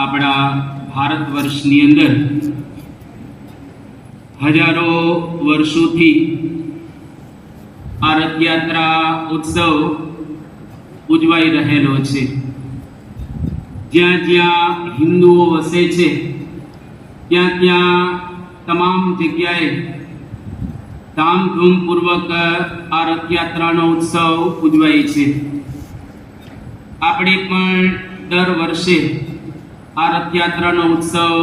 આપણા ભારત વર્ષની અંદર હજારો વર્ષોથી આ રથયાત્રા ઉત્સવ ઉજવાઈ રહેલો છે. જ્યાં જ્યાં હિન્દુઓ વસે છે ત્યાં ત્યાં તમામ જગ્યાએ ધામધૂમપૂર્વક આ રથયાત્રાનો ઉત્સવ ઉજવાય છે. આપણે પણ દર વર્ષે આ રથયાત્રાનો ઉત્સવ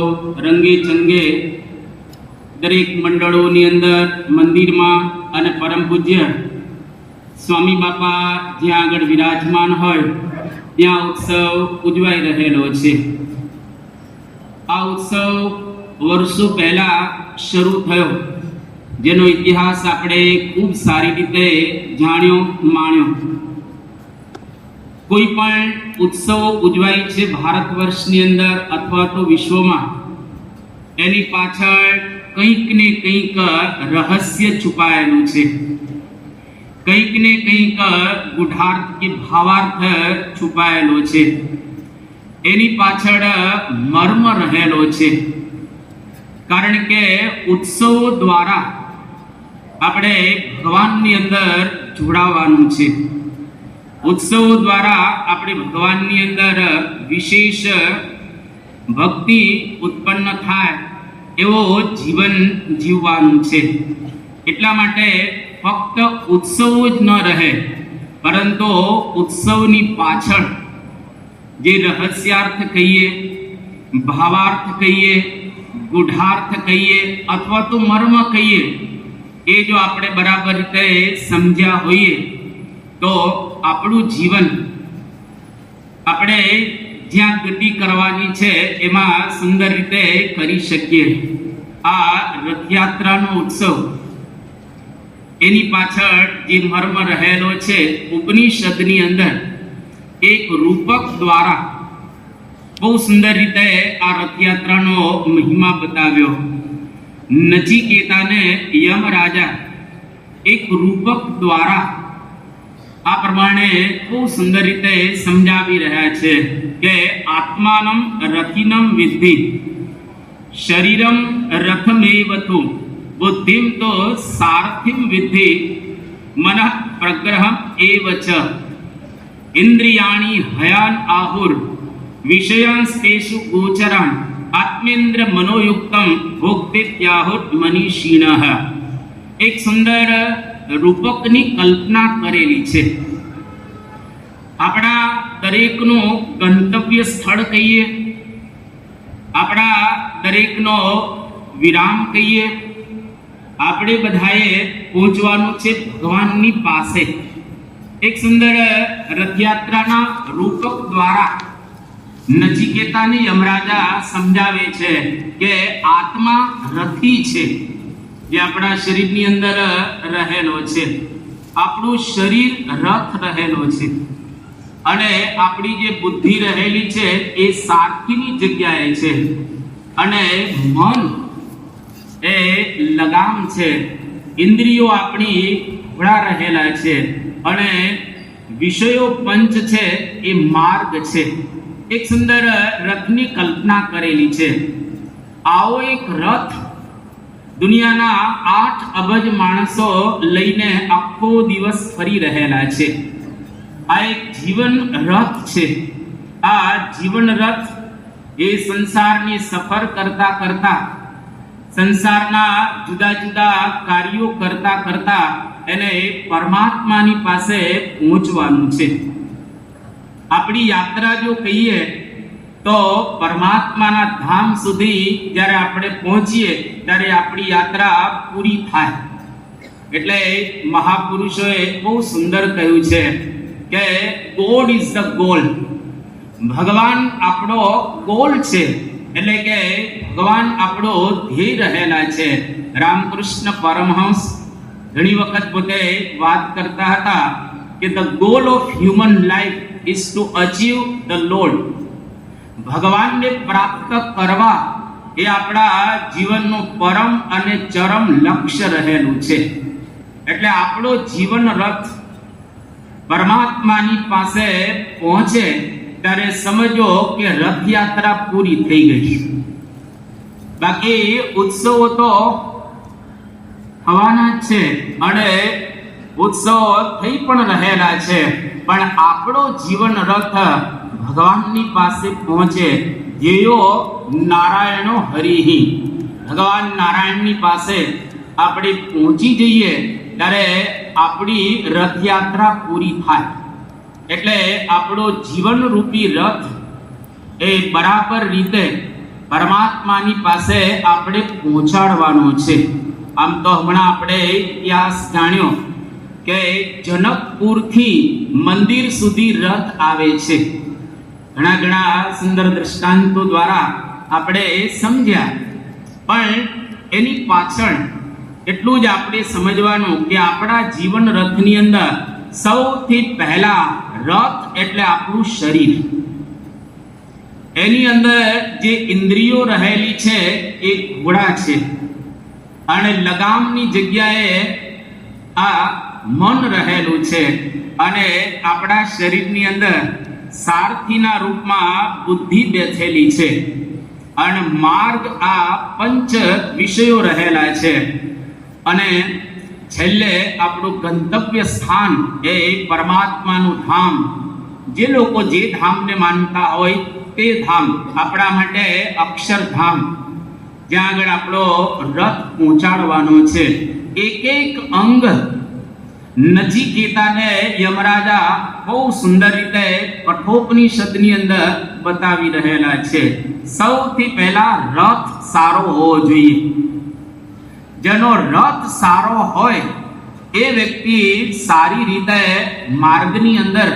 રંગે ચંગે દરેક મંડળોની અંદર, મંદિરમાં અને પરમ પૂજ્ય સ્વામી બાપા જ્યાં આગળ વિરાજમાન હોય ત્યાં ઉત્સવ ઉજવાઈ રહેલો છે. આ ઉત્સવ વર્ષો પહેલા શરૂ થયો, જેનો ઇતિહાસ આપણે ખૂબ સારી રીતે જાણ્યો, માણ્યો. કોઈ પણ ઉત્સવ ઉજવાય છે ભારત વર્ષની અંદર અથવા તો વિશ્વમાં, એની પાછળ કંઈક ને કંઈક રહસ્ય છુપાયેલું છે, કંઈક ને કંઈક ગુઢાર્થ કે ભાવાર્થ છુપાયેલો છે, એની પાછળ મર્મ રહેલો છે. કારણ કે ઉત્સવો દ્વારા આપણે ભગવાનની અંદર જોડાવાનું છે. ઉત્સવો દ્વારા આપણે ભગવાનની અંદર વિશેષ ભક્તિ ઉત્પન્ન થાય એવો જીવન જીવવાનું છે. એટલા માટે ફક્ત ઉત્સવો જ ન રહે, પરંતુ ઉત્સવની પાછળ જે રહસ્યાર્થ કહીએ, ભાવાર્થ કહીએ, ગુઢાર્થ કહીએ અથવા તો મર્મ કહીએ, એ જો આપણે બરાબર રીતે સમજ્યા હોઈએ તો આપણું જીવન આપણે જ્યાં ગતિ કરવાની છે એમાં સુંદર રીતે કરી શકીએ. આ રથયાત્રાનો ઉત્સવ, એની પાછળ જે મર્મ રહેલો છે, ઉપનિષદની અંદર એક રૂપક દ્વારા બહુ સુંદર રીતે આ રથયાત્રાનો મહિમા બતાવ્યો. નચિકેતાને યમરાજા એક રૂપક દ્વારા આ પ્રમાણે બહુ સુંદર રીતે સમજાવી રહ્યા છે કે આત્માનમ રથિનમ વિદ્ધિ શરીરમ રથમેવતુ બુદ્ધિમ તો સારથિમ વિદ્ધિ મનઃ પ્રગ્રહમ એવ ચ ઇન્દ્રિયાણિ હયાન આહુર વિષયાંસ્તેષુ ગોચરાન આત્મેન્દ્ર મનોયુક્તમ ભોક્તિત્યાહુર મનીષિણઃ. એક સુંદર રૂપકની કલ્પના કરેલી છે. આપણા દરેકનું ગંતવ્ય સ્થળ કહીએ, આપણા દરેકનો વિરામ કહીએ, આપણે બધાએ પહોંચવાનું છે ભગવાનની પાસે. એક સુંદર રથયાત્રાના રૂપક દ્વારા નચિકેતાને યમરાજા સમજાવે છે કે આત્મા રથી છે, જે આપણા શરીરની અંદર રહેલો છે. આપણું શરીર રથ રહેલો છે અને આપણી જે બુદ્ધિ રહેલી છે એ સારથીની જગ્યાએ છે, અને મન એ લગામ છે. ઇન્દ્રિયો આપણી ઘોડા રહેલા છે અને વિષયો પંચ છે એ માર્ગ છે. એક સુંદર રથની કલ્પના કરેલી છે. આવો એક રથ દુનિયાના 8 અબજ માણસો લઈને આખો દિવસ ફરી રહેલા છે. આ એક જીવન રથ છે. આ જીવન રથ એ સંસારની સફર કરતા કરતા, સંસારના જુદા જુદા કાર્યો કરતા કરતા એને પરમાત્માની પાસે પહોંચવાનું છે. આપણી યાત્રા જો કહીએ તો પરમાત્માના ધામ સુધી જ્યારે આપણે પહોંચીએ ત્યારે આપણી યાત્રા પૂરી થાય. એટલે મહાપુરુષોએ બહુ સુંદર કહ્યું છે કે ગોડ ઇઝ ધ ગોલ. ભગવાન આપણો ગોલ છે, એટલે કે ભગવાન આપણો ધ્યેય રહેલા છે. રામકૃષ્ણ પરમહંસ ઘણી વખત પોતે વાત કરતા હતા કે the goal of human life is to achieve the Lord. ભગવાનને પ્રાપ્ત કરવા એ આપણા જીવનનું પરમ અને ચરમ લક્ષ્ય રહેલું છે. એટલે આપણો જીવન રથ પરમાત્માની પાસે પહોંચે ત્યારે સમજો કે રથયાત્રા પૂરી થઈ ગઈ. બાકી ઉત્સવો તો થવાના જ છે અને ઉત્સવો થઈ પણ રહેલા છે, પણ આપણો જીવન રથ ભગવાનની પાસે પહોંચે. જેયો નારાયણો હરિહી, ભગવાન નારાયણની પાસે આપણે પહોંચી જઈએ ત્યારે આપણી રથયાત્રા પૂરી થાય. એટલે આપણો જીવનરૂપી રથ એ બરાબર રીતે પરમાત્માની પાસે આપણે પહોંચાડવાનો છે. આમ તો હમણાં આપણે ઇતિહાસ જાણ્યો કે જનકપુરથી મંદિર સુધી રથ આવે છે. ઘણા ઘણા સુંદર દ્રષ્ટાંતો દ્વારા આપણે સમજ્યા, પણ એની પાછળ એટલું જ આપણે સમજવાનું કે આપણા જીવન રથની અંદર સૌથી પહેલા રથ એટલે આપણું શરીર. એની અંદર જે ઇન્દ્રિયો રહેલી છે એ ઘોડા છે અને લગામની જગ્યાએ આ મન રહેલું છે અને આપણા શરીરની અંદર સારથીના રૂપમાં બુદ્ધિ બેઠેલી છે અને માર્ગ આ પંચ વિષયો રહેલા છે અને છેલ્લે આપણું ગંતવ્ય સ્થાન એ પરમાત્માનું ધામ. જે લોકો જે ધામને માનતા હોય તે ધામ આપણા માટે અક્ષરધામ, જ્યાં આગળ આપણો રથ પહોંચાડવાનો છે. એક એક અંગ નચિકેતાને યમરાજા બહુ સુંદર રીતે કઠોપનિષદની અંદર બતાવી રહેલા છે. સૌથી પહેલા રથ સારો હોવો જોઈએ. જેનો રથ સારો હોય એ વ્યક્તિ સારી રીતે માર્ગની અંદર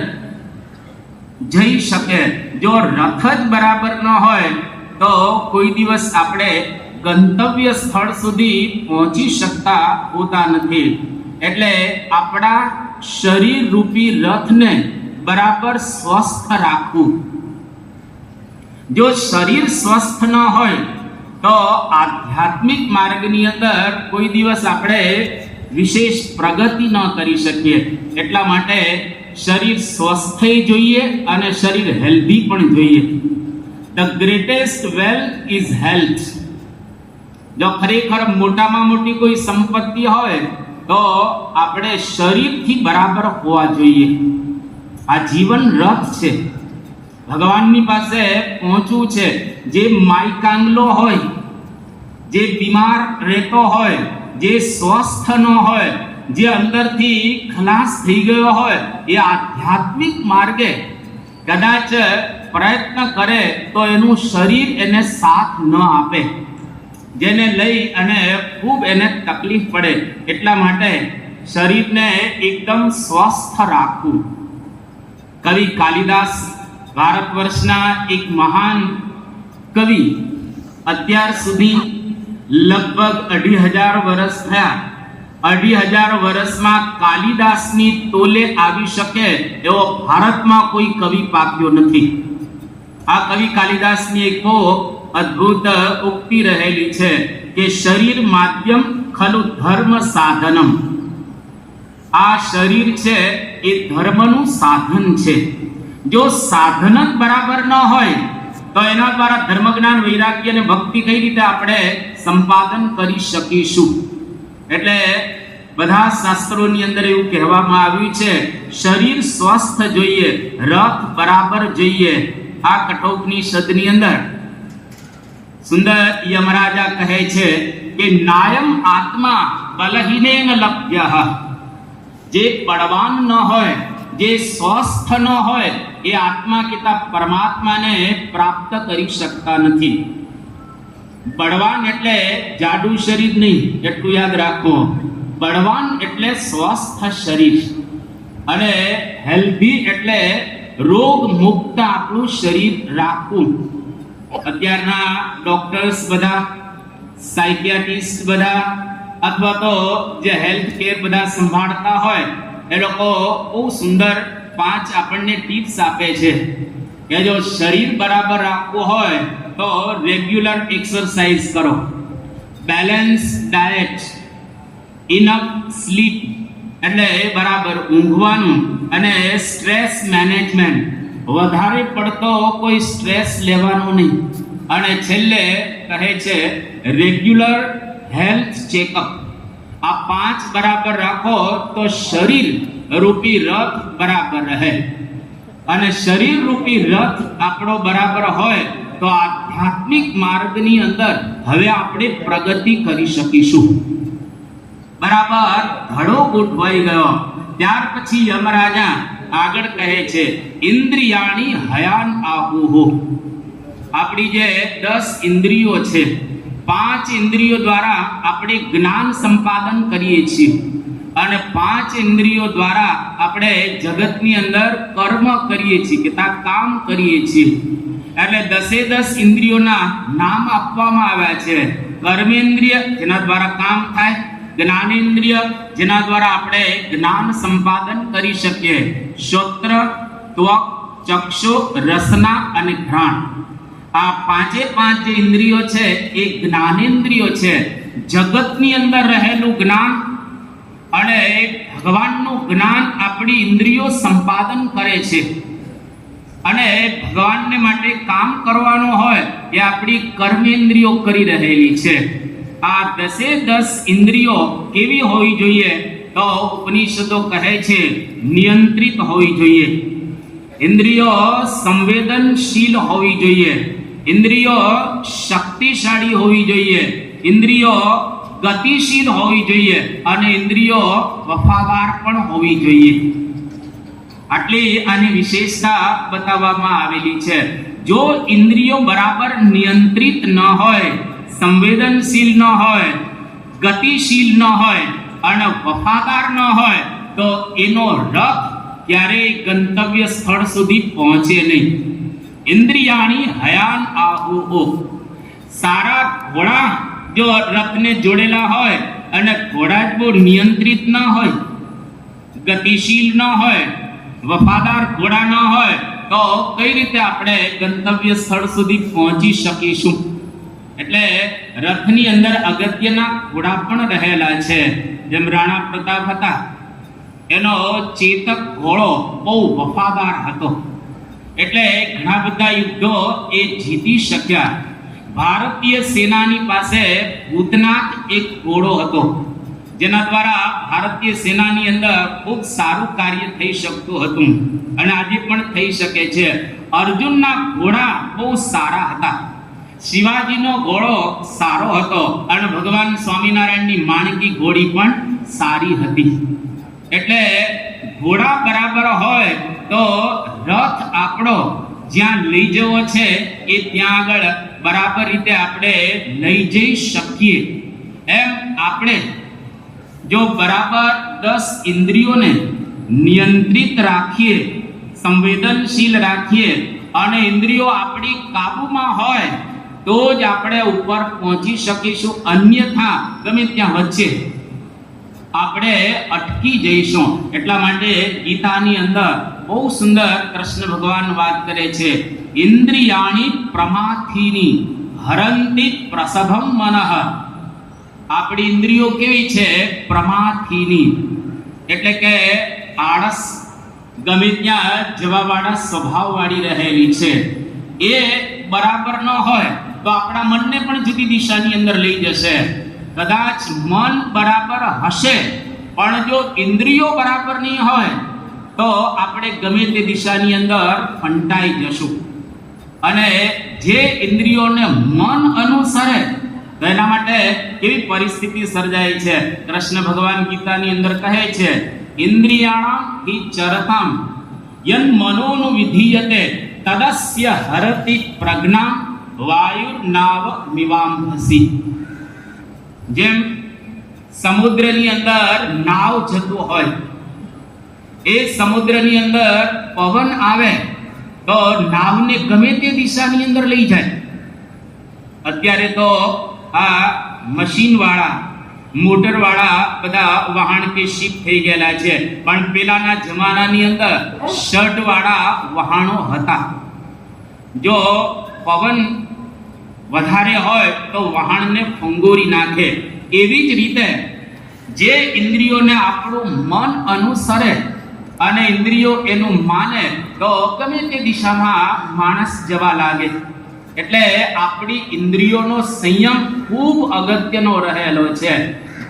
જઈ શકે. જો રથ જ બરાબર ન હોય તો કોઈ દિવસ આપણે ગંતવ્ય સ્થળ સુધી પહોંચી શકતા હોતા નથી. એટલે આપણા શરીર રૂપી રથને બરાબર સ્વસ્થ રાખવું. જો શરીર સ્વસ્થ ન હોય તો આધ્યાત્મિક માર્ગની અંદર કોઈ દિવસ આપણે વિશેષ પ્રગતિ ન કરી શકીએ. એટલા માટે શરીર સ્વસ્થ જોઈએ અને શરીર હેલ્ધી પણ જોઈએ. The greatest wealth is health. જો ખરેખર મોટામાં મોટી કોઈ સંપત્તિ હોય તો આપણે શરીરથી બરાબર હોવા જોઈએ. આ જીવન રથ છે, ભગવાનની પાસે પહોંચવું છે. જે માયકાંગલો હોય, જે બીમાર રહેતો હોય, જે સ્વસ્થ ન હોય, જે અંદરથી ખલાસ થઈ ગયો હોય, એ આધ્યાત્મિક માર્ગે કદાચ પ્રયત્ન કરે તો એનું શરીર એને સાથ ન આપે, જેને લઈ અને ખૂબ એને તકલીફ પડે. એટલા માટે શરીરને એકદમ સ્વસ્થ રાખવું. કવિ કાલિદાસ ભારત વર્ષના એક મહાન કવિ, અત્યાર સુધી લગભગ 2500 વર્ષ થયા. 2500 વર્ષમાં કાલિદાસની તોલે આવી શકે એવો ભારતમાં કોઈ કવિ પાક્યો નથી. આ કવિ કાલિદાસની એક બહુ અદ્ભુત ઉક્તિ રહેલી છે કે શરીર માધ્યમ ખલુ ધર્મ સાધનમ. આ શરીર છે એ ધર્મનું સાધન છે. જો સાધન જ બરાબર ન હોય તો એના દ્વારા ધર્મ જ્ઞાન વૈરાગ્ય અને ભક્તિ કઈ રીતે આપણે સંપાદન કરી શકીશું? એટલે બધા શાસ્ત્રોની અંદર એવું કહેવામાં આવ્યું છે, શરીર સ્વસ્થ જોઈએ, રથ બરાબર જોઈએ. આ કઠોપનિષદની અંદર સુંદર યમરાજા કહે છે કે નાયમ આત્મા બલહીનેન લભ્યઃ. જે બળવાન ન હોય, જે સ્વસ્થ ન હોય, એ આત્મા કહેતા પરમાત્માને પ્રાપ્ત કરી શકતા નથી. બળવાન એટલે જાડુ શરીર નહીં, એટલું યાદ રાખો. બળવાન એટલે સ્વસ્થ શરીર અને હેલ્ધી એટલે રોગ મુક્ત આપણું શરીર રાખવું. અત્યારના ડોક્ટર્સ બધા, સાયકિયાટ્રિસ્ટ બધા, અથવા તો જે હેલ્થ કેર બધા સંભાળતા હોય એ લોકો બહુ સુંદર 5 આપણને ટિપ્સ આપે છે કે જો શરીર બરાબર રાખવું હોય તો રેગ્યુલર એક્સરસાઇઝ કરો, બેલેન્સ ડાયટ, ઇનફ સ્લીપ એટલે બરાબર ઊંઘવાનું અને સ્ટ્રેસ મેનેજમેન્ટ. વધારે પડતો કોઈ સ્ટ્રેસ લેવાનો નહીં. અને છેલ્લે કહે છે રેગ્યુલર હેલ્થ ચેકઅપ. આ 5 બરાબર રાખો તો શરીર રૂપી રથ બરાબર રહે. અને શરીર રૂપી રથ આપણો બરાબર હોય તો આધ્યાત્મિક માર્ગની અંદર હવે આપણે પ્રગતિ કરી શકીશું. બરાબર ધડો ગોઠવાઈ ગયો. ત્યાર પછી યમરાજા આગળ કહે છે ઇન્દ્રિયાણી હયાન આહુહુ. આપણી જે 10 ઇન્દ્રિયો છે, 5 ઇન્દ્રિયો દ્વારા આપણે જ્ઞાન સંપાદન કરીએ છીએ અને 5 ઇન્દ્રિયો દ્વારા આપણે જગતની અંદર કર્મ કરીએ છીએ, કેટલા કામ કરીએ છીએ. એટલે 10 ઇન્દ્રિયોના નામ આપવામાં આવ્યા છે. કર્મેન્દ્રિય જેના દ્વારા કામ થાય, જ્ઞાનેન્દ્રિય જેના દ્વારા આપણે જ્ઞાન સંપાદન કરી શકીએ, શ્રોત્ર, ત્વક, ચક્ષુ, રસના અને ઘ્રાણ. આ 5 જે ઇન્દ્રિયો છે એ જ્ઞાનેન્દ્રિયો છે. જગતની અંદર રહેલું જ્ઞાન અને ભગવાનનું જ્ઞાન આપણી ઇન્દ્રિયો સંપાદન કરે છે. અને ભગવાનને માટે કામ કરવાનું હોય એ આપણી કર્મેન્દ્રિયો કરી રહેલી છે. આ 10 ઇન્દ્રિયો કેવી હોવી જોઈએ તો ઉપનિષદો કહે છે નિયંત્રિત હોવી જોઈએ. ઇન્દ્રિયો સંવેદનશીલ હોવી જોઈએ. ઇન્દ્રિયો શક્તિશાળી હોવી જોઈએ. ઇન્દ્રિયો ગતિશીલ હોવી જોઈએ અને ઇન્દ્રિયો વફાદાર પણ હોવી જોઈએ. આટલી આની વિશેષતા બતાવવામાં આવેલી છે. જો ઇન્દ્રિયો બરાબર નિયંત્રિત ન હોય, સંવેદનશીલ ન હોય, ગતિશીલ ન હોય અને વફાદાર ન હોય તો એનો રથ ક્યારેય ગંતવ્ય સ્થળ સુધી પહોંચે નહીં. ઇન્દ્રિયાણી હયાન આહુહુ. સારા ઘોડા જો રથને જોડેલા હોય અને ઘોડા જ બહુ નિયંત્રિત ન હોય, ગતિશીલ ન હોય, વફાદાર ઘોડા ન હોય તો કઈ રીતે આપણે ગંતવ્ય સ્થળ સુધી પહોંચી શકીશું? એટલે રથની અંદર અગત્યના ઘોડા પણ રહેલા છે. જેમ રાણા પ્રતાપ હતા, એનો ચેતક ઘોડો બહુ વફાદાર હતો એટલે ઘણા બધા યુદ્ધો એ જીતી શક્યા. ભારતીય સેનાની પાસે ભૂતનાથ એક ઘોડો હતો જેના દ્વારા ભારતીય સેનાની અંદર ખૂબ સારું કાર્ય થઈ શકતું હતું અને આજે પણ થઈ શકે છે. અર્જુનના ઘોડા બહુ સારા હતા, શિવાજીનો ઘોડો સારો હતો અને ભગવાન સ્વામિનારાયણની માણકી ઘોડી પણ સારી હતી. એટલે ઘોડા બરાબર હોય તો રથ આપણો જ્યાં લઈ જવો છે એ ત્યાં આગળ બરાબર રીતે આપણે લઈ જઈ શકીએ. એમ આપણે જો બરાબર 10 ઇન્દ્રિયોને નિયંત્રિત રાખીએ, સંવેદનશીલ રાખીએ અને ઇન્દ્રિયો આપણી કાબુમાં હોય તો જ આપણે ઉપર પહોંચી શકીશું. અન્યથા ગમે ત્યાં વચ્ચે આપણે અટકી જઈશું. એટલા માટે ગીતાની અંદર બહુ સુંદર કૃષ્ણ ભગવાન વાત કરે છે ઇન્દ્રિયાણી પ્રમાથિની હરંતિ પ્રસભમ મનઃ. આપણી ઇન્દ્રિયો કેવી છે? પ્રમાથિની, એટલે કે આળસ, ગમે ત્યાં જવાવાળા સ્વભાવવાળી રહેલી છે. એ બરાબર ન હોય તો આપણા મનને પણ જુદી દિશાની અંદર લઈ જશે. કદાચ મન બરાબર હશે પણ જો ઇન્દ્રિયો બરાબર નહીં હોય તો આપણે ગમે તે દિશાની અંદર ફંટાઈ જશું. અને જે ઇન્દ્રિયોને મન અનુસરે તો એના માટે કેવી પરિસ્થિતિ સર્જાય છે? કૃષ્ણ ભગવાન ગીતાની અંદર કહે છે ઇન્દ્રિયાણામ હિ ચરતામ યન મનોનું વિધીયતે તદસ્ય હરતિ પ્રજ્ઞા વાયુર્નાવ મિવાંભસી. જેમ સમુદ્રની અંદર નાવ જતું હોય, એ સમુદ્રની અંદર પવન આવે તો નાવને ગમે તે દિશાની અંદર લઈ જાય. અત્યારે તો આ મશીન વાળા, મોટર વાળા બધા વાહન કે શિપ થઈ ગયેલા છે, પણ પેલાના જમાનાની અંદર શર્ટ વાળા વાહનો હતા. જો પવન વધારે હોય તો વાહનને ફંગોરી નાખે. એવી જ રીતે જે ઇન્દ્રિયોને આપણું મન અનુસરે અને ઇન્દ્રિયો એનું માને તો ગમે તે દિશામાં માણસ જવા લાગે. એટલે આપણી ઇન્દ્રિયોનો સંયમ ખૂબ અગત્યનો રહેલો છે.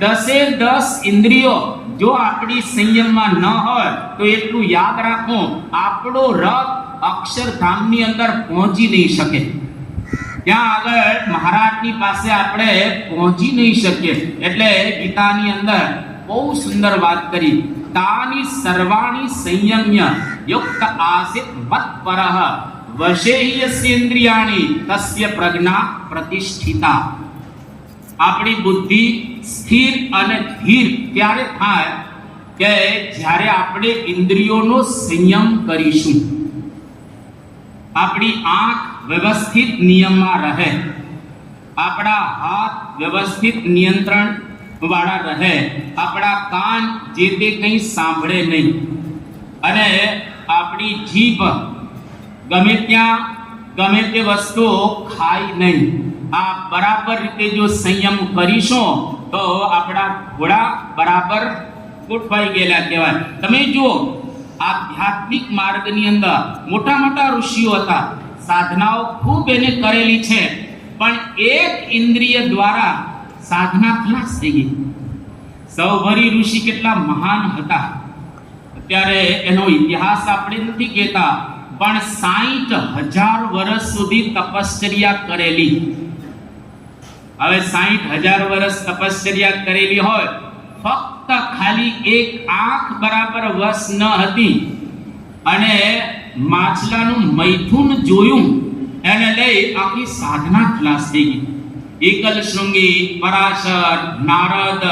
10 ઇન્દ્રિયો જો આપણી સંયમમાં ન હોય તો એટલું યાદ રાખો, આપણો રથ અક્ષરધામની અંદર પહોંચી નહીં શકે. ત્યાં આગળ મહારાજની પાસે આપણે પહોંચી નહીં શકીએ. એટલે ગીતાની અંદર બહુ સુંદર વાત કરી, તાની સર્વાણી સંયમ્ય યુક્ત આસિત મત્પરઃ વશેયસ્યેન્દ્રિયાણિ તસ્ય પ્રજ્ઞા પ્રતિષ્ઠિતા. આપણી બુદ્ધિ સ્થિર અને ધીર ત્યારે થાય કે જ્યારે આપણે ઇન્દ્રિયોનો સંયમ કરીશું. આપણી આંખ વ્યવસ્થિત નિયમમાં રહે, આપણા હાથ વ્યવસ્થિત નિયંત્રણ વાળા રહે, આપણા કાન જે તે કંઈ સાંભળે નહીં, અને આપણી જીભ ગમે ત્યાં ગમે તે વસ્તુ ખાય નહીં. આ બરાબર રીતે જો સંયમ કરીશું તો આપણા ઘોડા બરાબર ગોઠવાઈ ગયેલા કહેવાય. તમે જુઓ, આધ્યાત્મિક માર્ગની અંદર મોટા મોટા ઋષિઓ હતા, સાધનાઓ ખૂબ એને કરેલી છે, પણ એક ઇન્દ્રિય દ્વારા સાધના ખલાસ થઈ ગઈ. સૌભરી ઋષિ કેટલા મહાન હતા, અત્યારે એનો ઇતિહાસ આપણે નથી કહેતા, પણ 60,000 વર્ષ સુધી તપશ્ચર્યા કરેલી. હવે 60,000 વર્ષ તપશ્ચર્યા કરેલી હોય, ફક્ત ખાલી એક આંખ બરાબર વશ ન હતી, અને માછલાનું મૈથુન જોયું એને લઈ આખી સાધના ખલાસ થઈ ગઈ. એકલ શૃંગી, પરાશર, નારદ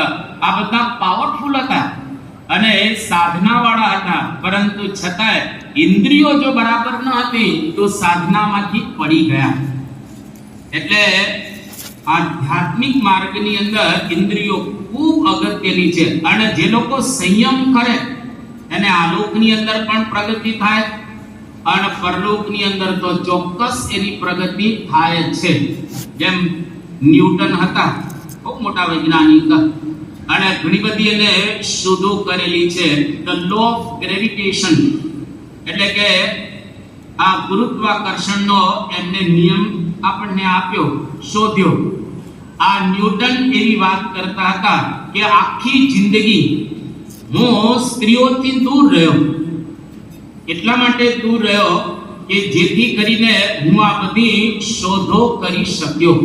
આ બધા પાવરફુલ હતા અને સાધના વાળા હતા, પરંતુ છતાંય ઇન્દ્રિયો જો બરાબર ન હતી તો સાધનામાંથી પડી ગયા. એટલે આધ્યાત્મિક માર્ગની અંદર ઇન્દ્રિયો ખૂબ અગત્યની છે, અને જે લોકો સંયમ કરે એને આલોકની અંદર પણ પ્રગતિ થાય અને પરલોકની અંદર તો ચોક્કસ એની પ્રગતિ થાય જ છે. જેમ ન્યૂટન હતા, બહુ મોટા વૈજ્ઞાનિક, અને ઘણી બધી એને શોધો કરેલી છે. ધ લો ઓફ ગ્રેવિટેશન એટલે કે આ ગુરુત્વાકર્ષણનો એમને નિયમ આપણને આપ્યો, શોધ્યો. આ ન્યૂટન એવી વાત કરતા હતા કે આખી જિંદગી હું સ્ત્રીઓથી દૂર રહ્યો, એટલા માટે દૂર રહ્યો કે જેથી કરીને હું આ બધી શોધો કરી શક્યો.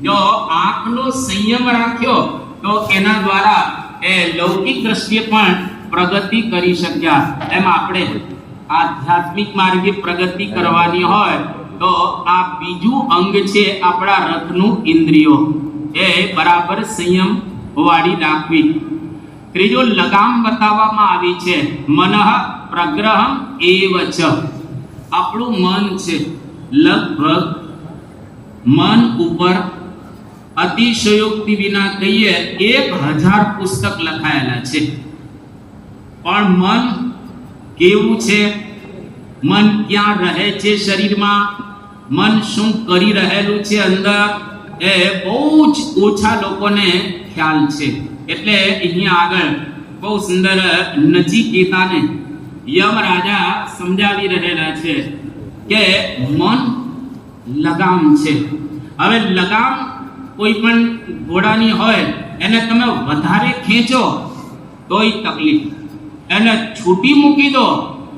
જો આંખનો સંયમ રાખ્યો તો એના દ્વારા એ લૌકિક દ્રષ્ટિએ પણ પ્રગતિ કરી શક્યા. એમ આપણે આધ્યાત્મિક માર્ગે પ્રગતિ કરવાની હોય તો આ બીજું અંગ છે આપણા રથનું ઇન્દ્રિયો, એ બરાબર સંયમ વાળી રાખવી. ત્રીજો લગામ બતાવવામાં આવી છે, મનઃ પ્રગ્રહમ એવ ચ. આપણું મન છે, લગભગ મન ઉપર અતિશયોક્તિ વિના કહીએ 1000 પુસ્તક લખાયેલા છે. પણ મન કેવું છે, મન ક્યાં રહે છે શરીરમાં, મન શું કરી રહેલું છે અંદર, એ બહુ જ ઓછા લોકોને ખ્યાલ છે. એટલે અહીંયા આગળ બહુ સુંદર નચિકેતાને યમ રાજા સમજાવી રહેલા છે કે મન લગામ છે. હવે લગામ કોઈ પણ ઘોડાની હોય, એને તમે વધારે ખેંચો તોય તકલીફ, એને છૂટી મૂકી દો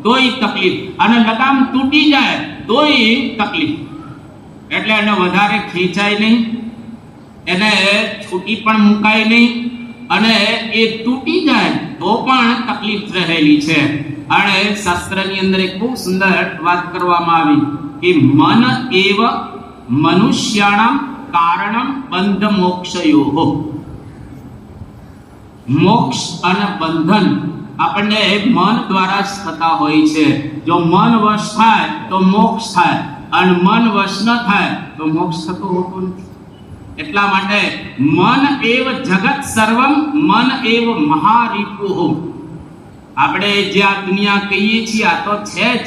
તોય તકલીફ, અને લગામ તૂટી જાય તોય તકલીફ. એટલે એને વધારે ખેંચાય નહીં, એને છૂટી પણ મુકાય નહીં, અને એ તૂટી જાય તો પણ તકલીફ રહેલી છે. અને શાસ્ત્રની અંદર એક બહુ સુંદર વાત કરવામાં આવી કે મન એવ મનુષ્યાણામ કારણમ બંધ મોક્ષયોઃ. મોક્ષ અને બંધન આપણને મન દ્વારા જ થતા હોય છે. જો મન વશ થાય તો મોક્ષ થાય, અને મન વશ ન થાય તો મોક્ષ થતો હોતો નથી. એટલા માટે મન એવ જગત સર્વમ મન એવ મહારીપુઃ. આપણે જે આ દુનિયા કહીએ છીએ આ તો છે જ,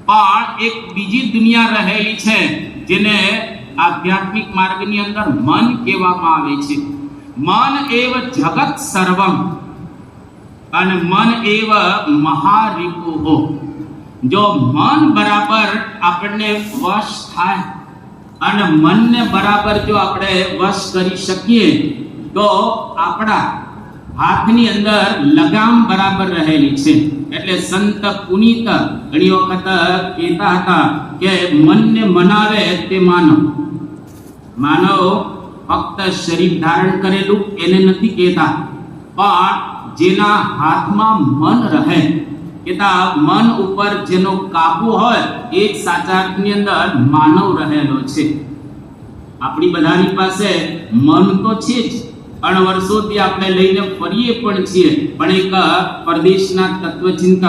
પણ એક બીજી દુનિયા રહેલી છે જેને આધ્યાત્મિક માર્ગની અંદર મન કહેવામાં આવે છે. મન એવ જગત સર્વમ. અને મન એવ મહારિપુઃ. જો મન બરાબર આપણને વશ થાય અને મનને બરાબર જો આપણે વશ કરી શકીએ તો આપણા હાથની અંદર લગામ બરાબર રહેલી છે. એટલે સંત પુનીત ઘણી વખત કહેતા હતા કે મનને મનાવે તે માનવ. માનવ ફક્ત શરીર ધારણ કરેલું એને નથી કહેતા, પણ જેના હાથમાં મન રહે, કહેતા મન ઉપર જેનો કાબુ હોય એ જ સાચા અર્થની અંદર માનવ રહેલો છે. આપણી બધાની પાસે મન તો છે જ, અને વર્ષોથી આપણે લઈને ફરીએ પણ છીએ. પણ એક પરદેશના તત્વચિંતક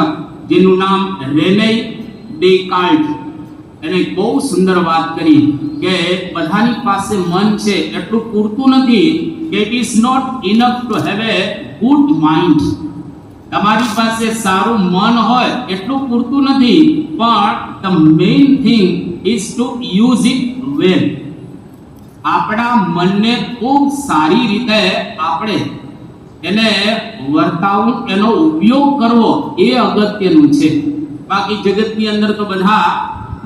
જેનું નામ રેને ડેકાર્ટ, એને બહુ સુંદર વાત કરી કે બધાની પાસે મન છે એટલું પૂરતું નથી, કે it is not enough to have a good mind. તમારી પાસે સારું મન હોય એટલું પૂરતું નથી, પણ the main thing is to use it well. આપણા મનને ખૂબ સારી રીતે આપણે એને વર્તાવવું, એનો ઉપયોગ કરવો એ અગત્યનું છે. બાકી જગતની અંદર તો બધા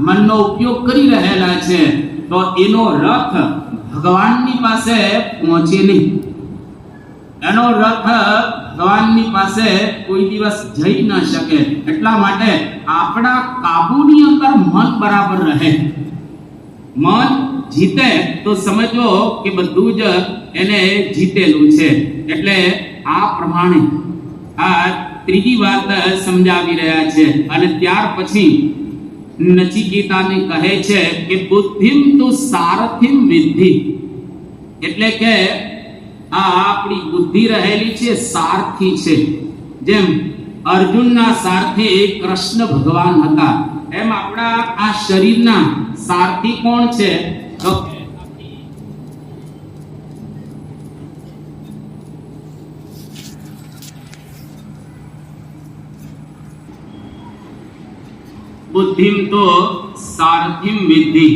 મનનો ઉપયોગ કરી રહેલા છે, તો એનો રથ ભગવાનની પાસે પહોંચે નહીં. એનો રથ ભગવાનની પાસે કોઈ દિવસ જઈ ન શકે. એટલા માટે આપણા કાબુની અંદર મન બરાબર રહે. મન જીતે તો સમજો કે બધું જ એને જીતેલું છે. એટલે આ પ્રમાણે આ ત્રીજી વાત સમજાવી રહ્યા છે. અને ત્યાર પછી નચિકેતાને કહે છે કે બુદ્ધિમ તુ સારથિમ વિદ્ધિ. એટલે કે આ આપણી બુદ્ધિ રહેલી છે સારથી છે. જેમ અર્જુનના સારથી કૃષ્ણ ભગવાન હતા, એમ આપણા આ શરીરના સારથી કોણ છે? તો બુદ્ધિમ તો સારથિમ વિદ્ધિ.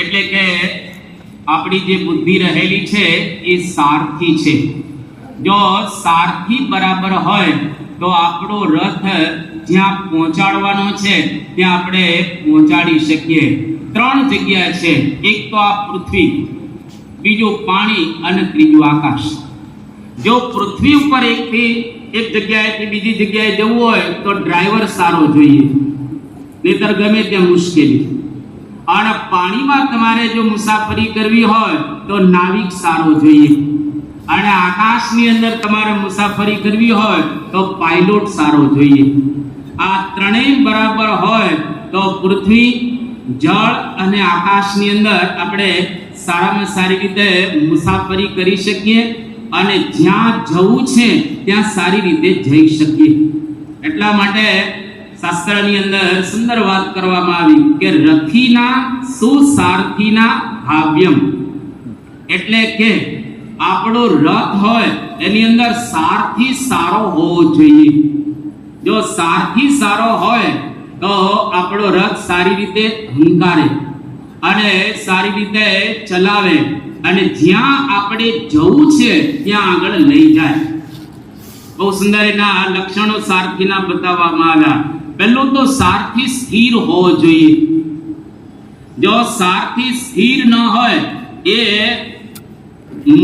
એટલે કે આપણી જે બુદ્ધિ રહેલી છે એ સારથી છે. જો સારથી બરાબર હોય તો આપણો રથ જ્યાં પહોંચાડવાનો છે ત્યાં આપણે પહોંચાડી શકીએ. ત્રણ જગ્યા છે. એક તો આ પૃથ્વી, બીજું પાણી અને ત્રીજું આકાશ. જો પૃથ્વી ઉપર એક જગ્યાએથી બીજી જગ્યાએ જવું હોય તો ડ્રાઈવર સારો જોઈએ, નહીતર ગમે ત્યાં મુશ્કેલી. અને પાણીમાં તમારે જો મુસાફરી કરવી હોય તો નાવિક સારો જોઈએ. અને આકાશની અંદર તમારે મુસાફરી કરવી હોય તો પાયલોટ સારો જોઈએ. આ ત્રણેય બરાબર હોય તો પૃથ્વી, જળ અને આકાશની અંદર આપણે સારામાં સારી રીતે મુસાફરી કરી શકીએ અને જ્યાં જવું છે ત્યાં સારી રીતે જઈ શકીએ. એટલા માટે શાસ્ત્રની અંદર સુંદર વાત કરવામાં આવી કે રથીના સુસારથીના ભાવ્યમ. એટલે કે આપણો રથ હોય એની અંદર સારથી સારો હોવો જોઈએ. જો સારથી સારો હોય તો આપણો રથ સારી રીતે હંકારે અને સારી રીતે ચલાવે અને જ્યાં આપણે જવું છે ત્યાં આગળ લઈ જાય. બહુ સુંદર એના લક્ષણો સારથીના બતાવવામાં આવ્યા. પહેલું તો સારથી સ્થિર હોવો જોઈએ. જો સારથી સ્થિર ન હોય, એ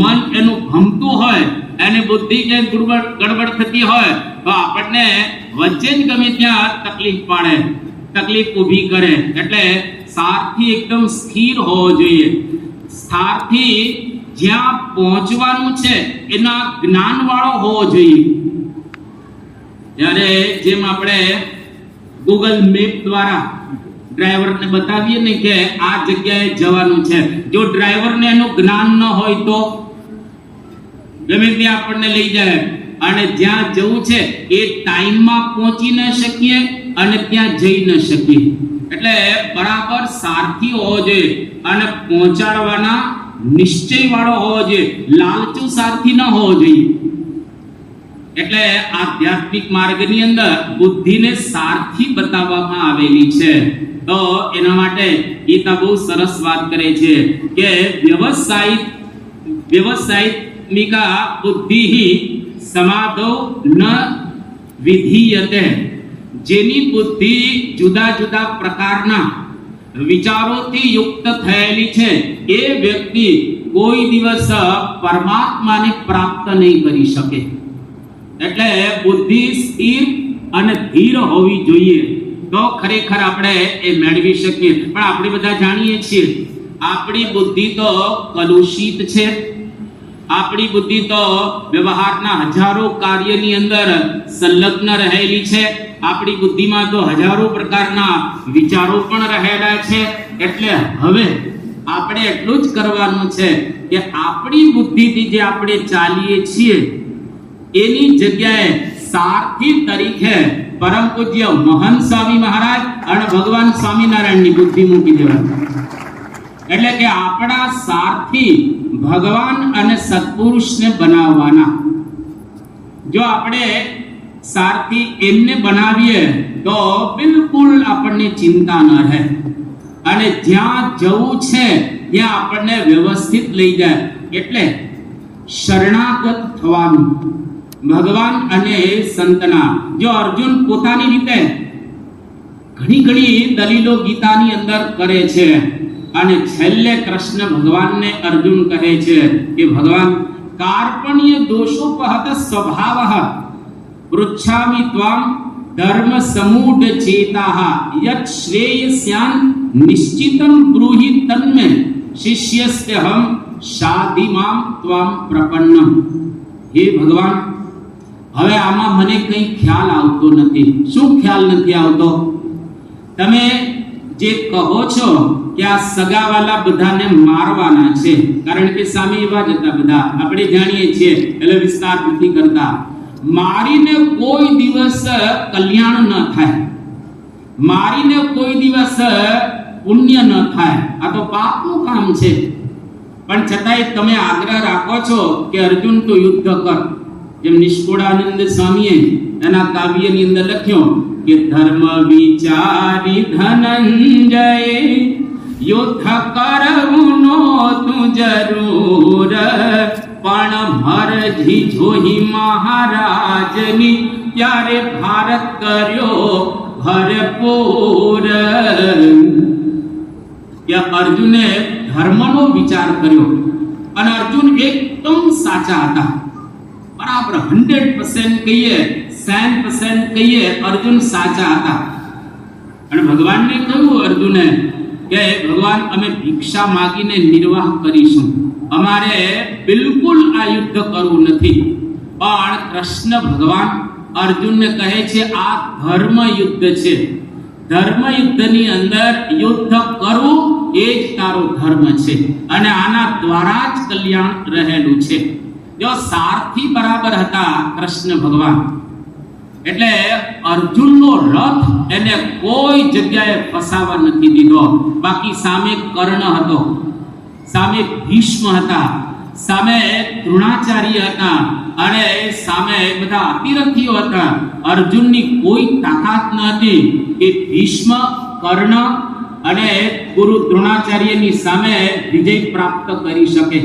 મન એનું ભમતું હોય, એની બુદ્ધિ કે ગડબડ થતી હોય તો આપણને વચ્ચે જ ગમે ત્યાં તકલીફ પાડે, તકલીફ ઊભી કરે. એટલે સારથી એકદમ સ્થિર હોવો જોઈએ. સારથી જ્યાં પહોંચવાનું છે એના જ્ઞાન વાળો હોવો જોઈએ. જ્યારે જેમ આપણે ગૂગલ મેપ દ્વારા ડ્રાઈવરને બતાવીએ ને કે આ જગ્યાએ જવાનું છે, જો ડ્રાઈવરને એનું જ્ઞાન ન હોય તો ગમે ત્યાં આપણને લઈ જાય અને જ્યાં જવું છે એ ટાઈમમાં પહોંચી ન શકીએ અને ત્યાં જઈ ન શકીએ. એટલે બરાબર સારથી હોવો જોઈએ અને પહોંચાડવાના નિશ્ચય વાળો હોવો જોઈએ. લાલચુ સારથી ન હોવો જોઈએ. એટલે આધ્યાત્મિક માર્ગની અંદર બુદ્ધિને સારથી બતાવવામાં આવેલી છે. તો એના માટે ગીતા બહુ સરસ વાત કરે છે કે વ્યવસાયિકા બુદ્ધિ સમાધો ન વિધીયતે, જેની બુદ્ધિ જુદા જુદા પ્રકારના વિચારોથી યુક્ત થયેલી છે એ વ્યક્તિ કોઈ દિવસ પરમાત્માને પ્રાપ્ત નહીં કરી શકે. એટલે બુદ્ધિ સ્થિર અને ધીર હોવી જોઈએ, તો ખરેખર આપણે એ મેળવી શકીએ. પણ આપણે બધા જાણીએ છીએ આપણી બુદ્ધિ તો કલુષિત છે. આપણી બુદ્ધિ તો વ્યવહારના હજારો કાર્યની અંદર સંલગ્ન રહેલી છે. આપણી બુદ્ધિમાં તો હજારો પ્રકારના વિચારો પણ રહેલા છે. એટલે હવે આપણે એટલું જ કરવાનું છે કે આપણી બુદ્ધિથી જે આપણે ચાલીએ છીએ એની જગ્યાએ સારથી તરીકે પરમ પૂજ્ય મહંત સ્વામી મહારાજ અને ભગવાન સ્વામિનારાયણની બુદ્ધિ મૂકી દેવાની. એટલે કે આપણા સારથી ભગવાન અને સત્પુરુષને બનાવવાના. જો આપણે સારથી એમને બનાવીએ તો બિલકુલ આપણને ચિંતા ન રહે, અને જ્યાં જવું છે ત્યાં આપણને વ્યવસ્થિત લઈ જાય. એટલે શરણાગત થવાનું ભગવાન અને સંતના. જો અર્જુન પોતાની રીતે ઘણી ઘણી દલીલો ગીતાની અંદર કરે છે, અને છેલ્લે કૃષ્ણ ભગવાનને અર્જુન કહે છે કે ભગવાન, કાર્પણ્ય દોષોપહત સ્વભાવઃ પૃચ્છામિ ત્વામ ધર્મ સમૂઢ ચેતાઃ યત શ્રેયસ્યાન નિશ્ચિતં બ્રૂહિ તન્મે શિષ્યસ્તેહમ શાધિમામ ત્વામ પ્રપન્નમ. હે ભગવાન, હવે આમાં મને કંઈ ખ્યાલ આવતો નથી. શું ખ્યાલ નથી આવતો? તમે જે કહો છો કે આ સગાવાલા બધાને મારવાના છે, કારણ કે સામે એવા જ હતા બધા, આપણે જાણીએ છીએ, એટલે વિસ્તાર નથી કરતા. મારીને કોઈ દિવસ કલ્યાણ ન થાય, મારીને કોઈ દિવસ પુણ્ય ન થાય. આ તો પાપનું કામ છે. પણ છતાંય તમે આગ્રહ રાખો છો કે અર્જુન તો યુદ્ધ કર. જેમ નિષ્કુળાનંદ સ્વામીએ એના કાવ્યની અંદર લખ્યું કે ધર્મ વિચારી ધનંજય યુદ્ધ કરવું નહોતું જરૂર, પણ મરજી જોઈ મહારાજની ત્યારે ભારત કર્યો ભરપૂર. કે અર્જુને ધર્મનો વિચાર કર્યો, અને અર્જુન એકદમ સાચા હતા. બરાબર 100% કહીએ, 100% કહીએ, અર્જુન સાચા હતા. અને ભગવાનને કહ્યું અર્જુને કે ભગવાન, અમે ભિક્ષા માંગીને નિર્વાહ કરીશું, અમારે બિલકુલ આ યુદ્ધ કરવું નથી. પણ કૃષ્ણ ભગવાન અર્જુનને કહે છે આ ધર્મ યુદ્ધ છે. ધર્મ યુદ્ધની અંદર યુદ્ધ કરવું એ જ તારો ધર્મ છે, અને આના દ્વારા જ કલ્યાણ રહેલું છે. જો સારથી બરાબર હતા કૃષ્ણ ભગવાન, એટલે અર્જુનનો રથ એને કોઈ જગ્યાએ ફસાવા નથી દીધો. બાકી સામે કર્ણ હતો, સામે ભીષ્મ હતા, સામે દ્રોણાચાર્ય હતા, અને સામે બધા અતિરથીઓ હતા. અર્જુનની કોઈ તાકાત ન હતી કે ભીષ્મ, કર્ણ અને ગુરુ દ્રોણાચાર્યની સામે વિજય પ્રાપ્ત કરી શકે.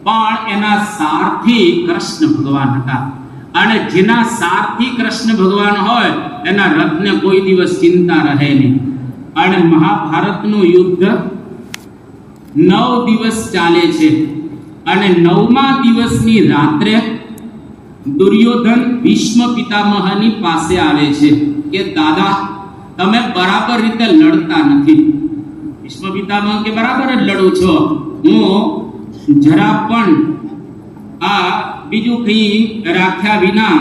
પણ એના સારથી કૃષ્ણ ભગવાન હતા, અને જેના સારથી કૃષ્ણ ભગવાન હોય એના રથને કોઈ દિવસ ચિંતા રહે નહીં. અને મહાભારતનું યુદ્ધ 9 દિવસ ચાલે છે, અને 9મા દિવસની રાત્રે દુર્યોધન ભીષ્મ પિતામહની પાસે આવે છે કે દાદા, તમે બરાબર રીતે લડતા નથી. ભીષ્મ પિતામહ કે બરાબર જ લડું છો, હું જરા પણ આ બીજું કંઈ રાખ્યા વિના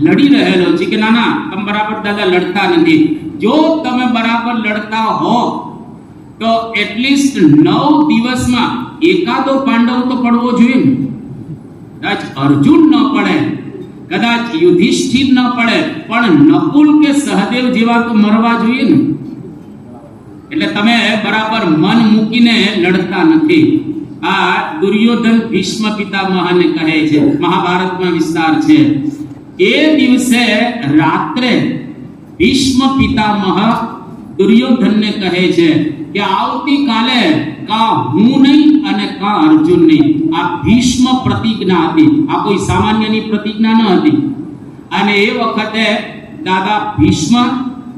લડી રહેલો છે. કે ના ના, તમે બરાબર દાદા લડતા નથી. જો તમે બરાબર લડતા હો તો એટલીસ્ટ 9 દિવસમાં એકાદો પાંડવ તો પડવો જોઈએ ને. કદાચ અર્જુન ન પડે, કદાચ યુધિષ્ઠિર ન પડે, પણ નકુલ કે સહદેવ જેવા તો મરવા જોઈએ ને. એટલે તમે બરાબર મન મૂકીને લડતા નથી. આ દુર્યોધન ભીષ્મ પિતામહને કહે છે, મહાભારતમાં વિસ્તાર છે. એ દિવસે રાત્રે ભીષ્મ પિતામહ દુર્યોધનને કહે છે કે આવતીકાલે કા હું નહીં અને કાં અર્જુનની. આ ભીષ્મ પ્રતિજ્ઞા હતી, આ કોઈ સામાન્યની પ્રતિજ્ઞા ન હતી. અને એ વખતે દાદા ભીષ્મ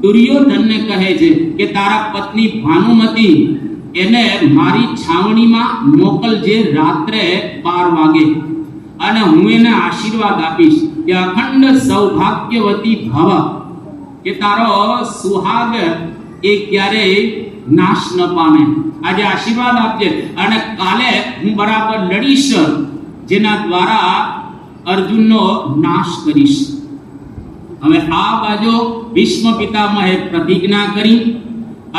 દુર્યોધનને કહે છે કે તારા પત્ની ભાનુમતી એને મારી છાવણીમાં મોકલજે રાત્રે 12 વાગે, અને હું એને આશીર્વાદ આપીશ કે અખંડ સૌભાગ્યવતી ભવ, કે તારો સુહાગ એ ક્યારેય નાશ ન પામે. આજે આશીર્વાદ આપજે, અને કાલે હું બરાબર લડીશ, જેના દ્વારા અર્જુનનો નાશ કરીશ. હવે આ બાજુ ભીષ્મ પિતામહે પ્રતિજ્ઞા કરી,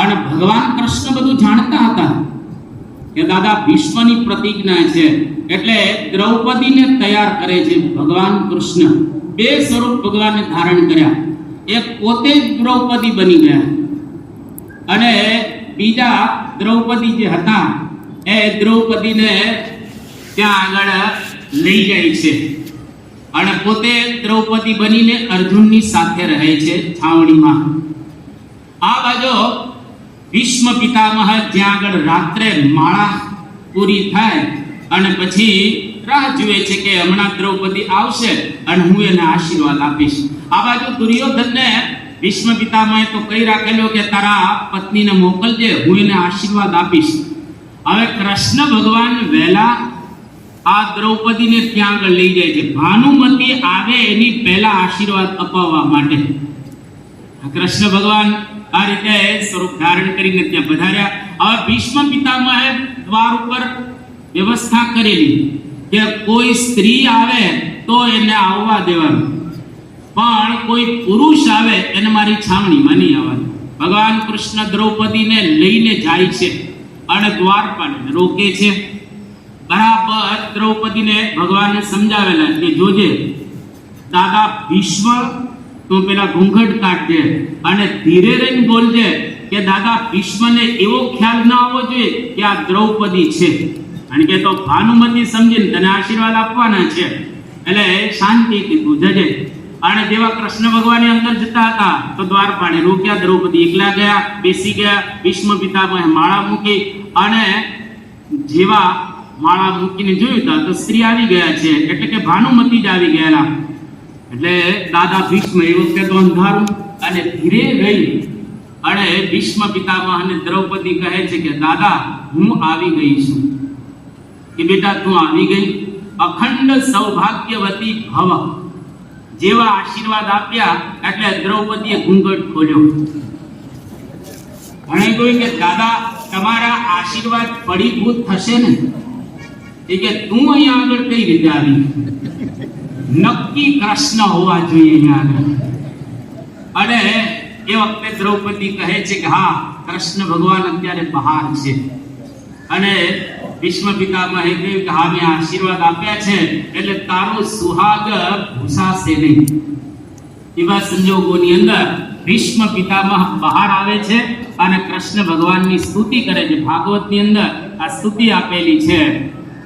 અને ભગવાન કૃષ્ણ બધું જાણતા હતા કે દાદા ભીષ્મની પ્રતિજ્ઞા છે, એટલે દ્રૌપદીને તૈયાર કરે છે ભગવાન કૃષ્ણ. 2 સ્વરૂપ ભગવાને ધારણ કર્યા. એક પોતે જ દ્રૌપદી બની ગયા, અને બીજા દ્રૌપદી જે હતા એ દ્રૌપદીને ત્યાં આગળ લઈ જાય છે, અને પોતે દ્રૌપદી બનીને અર્જુનની સાથે રહે છે છાવણીમાં. આ બાજુ ભીષ્મ પિતામહ જ્યાં આગળ રાત્રે માળા પૂરી થાય અને પછી રાહ જુએ છે કે હમણાં દ્રૌપદી આવશે અને હું એને આશીર્વાદ આપીશ. આ બાજુ દુર્યોધનને ભીષ્મ પિતામહે તો કહી રાખેલો કે તારા પત્નીને મોકલજે, હું એને આશીર્વાદ આપીશ. હવે કૃષ્ણ ભગવાન વહેલા આ દ્રૌપદીને ત્યાં આગળ લઈ જાય છે, ભાનુમતી આવે એની પહેલા આશીર્વાદ અપાવવા માટે. કૃષ્ણ ભગવાન આ રીતે સ્વરૂપ ધારણ કરીને ત્યાં પધાર્યા. હવે ભીષ્મ પિતામહે દ્વાર ઉપર વ્યવસ્થા કરેલી કે કોઈ સ્ત્રી આવે તો એને આવવા દેવાનું, પણ કોઈ પુરુષ આવે એને મારી છાવણીમાં નહીં આવવાનું. ભગવાન કૃષ્ણ દ્રૌપદીને લઈને જાય છે અને દ્વારપાળને રોકે છે. બરાબર દ્રૌપદીને ભગવાને સમજાવેલા કે જોજે દાદા ભીષ્મ, તું પેલા ઘૂંઘટ કાઢજે અને ધીરે રહીને બોલજે કે દાદા ભીષ્મને એવો ખ્યાલ ના આવવો જોઈએ કે આ દ્રૌપદી છે, અને કે તો ભાનુમતી સમજીને તને આશીર્વાદ આપવાના છે, એટલે શાંતિથી તું જજે. અને જેવા કૃષ્ણ ભગવાન અંદર જતા હતા તો દ્વારપાળે રોક્યા. દ્રૌપદી એકલા ગયા, બેસી ગયા. ભીષ્મ પિતામહે માળા મૂકી, અને જેવા માળા મૂકીને જોયું તો સ્ત્રી આવી ગયા છે, એટલે કે ભાનુમતી જ આવી ગયેલા. એટલે દાદા ભીષ્મ એ વખતે તો અંધારું, અને ધીરે રહી અને ભીષ્મ પિતામહ અને દ્રૌપદી કહે છે કે દાદા હું આવી ગઈ છું. કે બેટા તું આવી ગઈ, અખંડ સૌભાગ્યવતી ભવ. જેવા આશીર્વાદ આપ્યા એટલે દ્રૌપદીએ ઘૂંઘટ ખોલ્યો અને કહ્યું કે દાદા તમારા આશીર્વાદ ફળીભૂત થશે ને? એ કે તું અહીંયા આગળ કઈ રીતે આવી? નક્કી કૃષ્ણ હોવા જોઈએ અહીંયા આગળ. અને એ વખતે દ્રૌપદી કહે છે કે હા, કૃષ્ણ ભગવાન અત્યારે બહાર છે. અને ભીષ્મ પિતામહે કહ્યું કે હા, મેં આશીર્વાદ આપ્યા છે એટલે તારો સુહાગ ભૂસાશે નહીં. એવા સંજોગોની અંદર ભીષ્મ પિતામહ બહાર આવે છે અને કૃષ્ણ ભગવાનની સ્તુતિ કરે છે. ભાગવતની અંદર આ સ્તુતિ આપેલી છે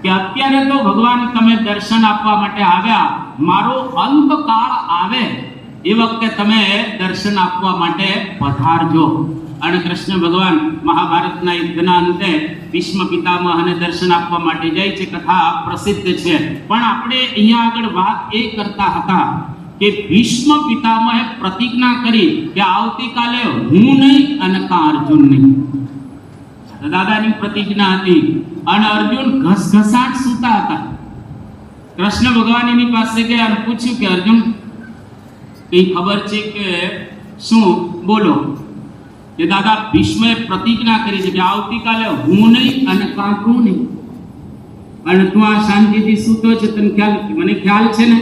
કે અત્યારે તો ભગવાન તમે દર્શન આપવા માટે આવ્યા, મારો અંતકાળ આવે એ વખતે તમે દર્શન આપવા માટે પધારજો. અને કૃષ્ણ ભગવાન મહાભારતના યુદ્ધના અંતે ભીષ્મ પિતામહને દર્શન આપવા માટે જાય છે. કથા પ્રસિદ્ધ છે, પણ આપણે અહીંયા આગળ વાત એ કરતા હતા કે ભીષ્મ પિતામહે પ્રતિજ્ઞા કરી કે આવતીકાલે હું નહીં અને કાં અર્જુન નહીં. દાદાની પ્રતિજ્ઞા હતી. અને અર્જુન ઘસઘસાટ સૂતા હતા. કૃષ્ણ ભગવાન એની પાસે ગયા અને પૂછ્યું કે અર્જુન કઈ ખબર છે કે શું? બોલો. કે દાદા ભીષ્મએ પ્રતિજ્ઞા કરી છે કે આવતીકાલે હું નહીં અને કાં તું નહીં, અને તું આ શાંતિથી સૂતો છે, તને ખ્યાલ, મને ખ્યાલ છે ને,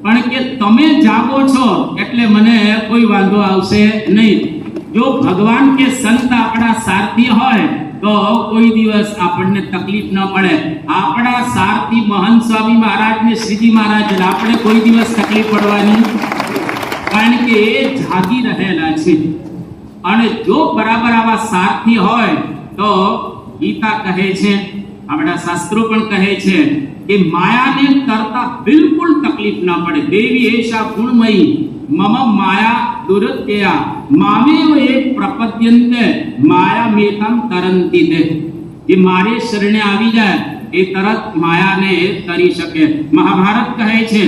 પણ કે તમે જાગો છો એટલે મને કોઈ વાંધો આવશે નહીં. જો ભગવાન કે સંત આપણા સારથી હોય તો કોઈ દિવસ આપણને તકલીફ ન પડે. આપણા સારથી મહંત સ્વામી મહારાજ ને શ્રીજી મહારાજ, આપણે કોઈ દિવસ તકલીફ પડવાની, કારણ કે એ જાગી રહેલા છે. અને જો બરાબર આવા સારથી હોય તો ગીતા કહે છે, આપણા શાસ્ત્રો પણ કહે છે કે માયાને તરતા બિલકુલ તકલીફ ન પડે. દેવી એશા ગુણમયી મમ માયા દુરત્યા મામેવ એક પ્રપદ્યંતે માયા મેતમ તરંતી દે. જે મારે શરણે આવી જાય એ તરત માયાને તરી શકે. મહાભારત કહે છે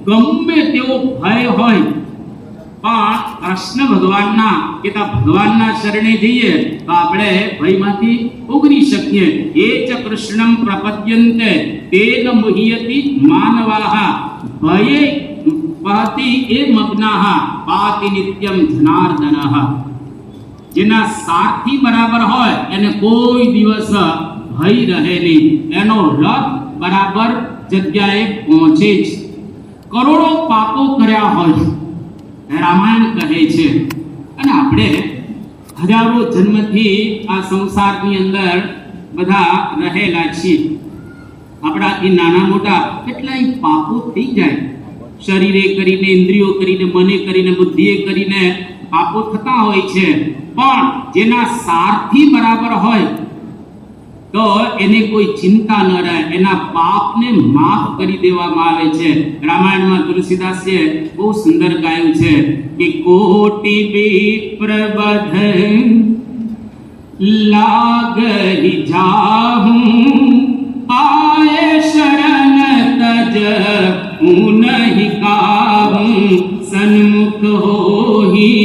ગમે તેવો ભય હોય પણ કૃષ્ણ ભગવાનના કે ભગવાનના શરણે જઈએ તો આપણે ભયમાંથી ઉગરી શકીએ. એ ચ કૃષ્ણમ પ્રપદ્યન્તે તેન મુહ્યતિ માનવાહ ભયે પહતિ એ મગ્નાહ પાતિ નિત્યમ જનાર્દનઃ. જેના સારથી બરાબર હોય એને કોઈ દિવસ ભય રહે નહીં, એનો રથ બરાબર જગ્યાએ પહોંચે જ. કરોડો પાપો કર્યા હોય રામાયણ કહે છે, અને આપણે હજારો જન્મથી આ સંસારની અંદર બધા રહેલા છીએ. આપણાથી નાના મોટા કેટલાય પાપો થઈ જાય, શરીરે કરીને, ઇન્દ્રિયો કરીને, મને કરીને, બુદ્ધિએ કરીને પાપો થતા હોય છે. પણ જેના સારથી બરાબર હોય તો એને કોઈ ચિંતા ન રહે, એના પાપને માફ કરી દેવામાં આવે છે. રામાયણમાં તુલસીદાસે બહુ સુંદર ગાયું છે કે કોટી વિપ્ર બધ લાગહી જાહું આયે શરણ તજ હું નહીં કાહું સન્મુખ હોહી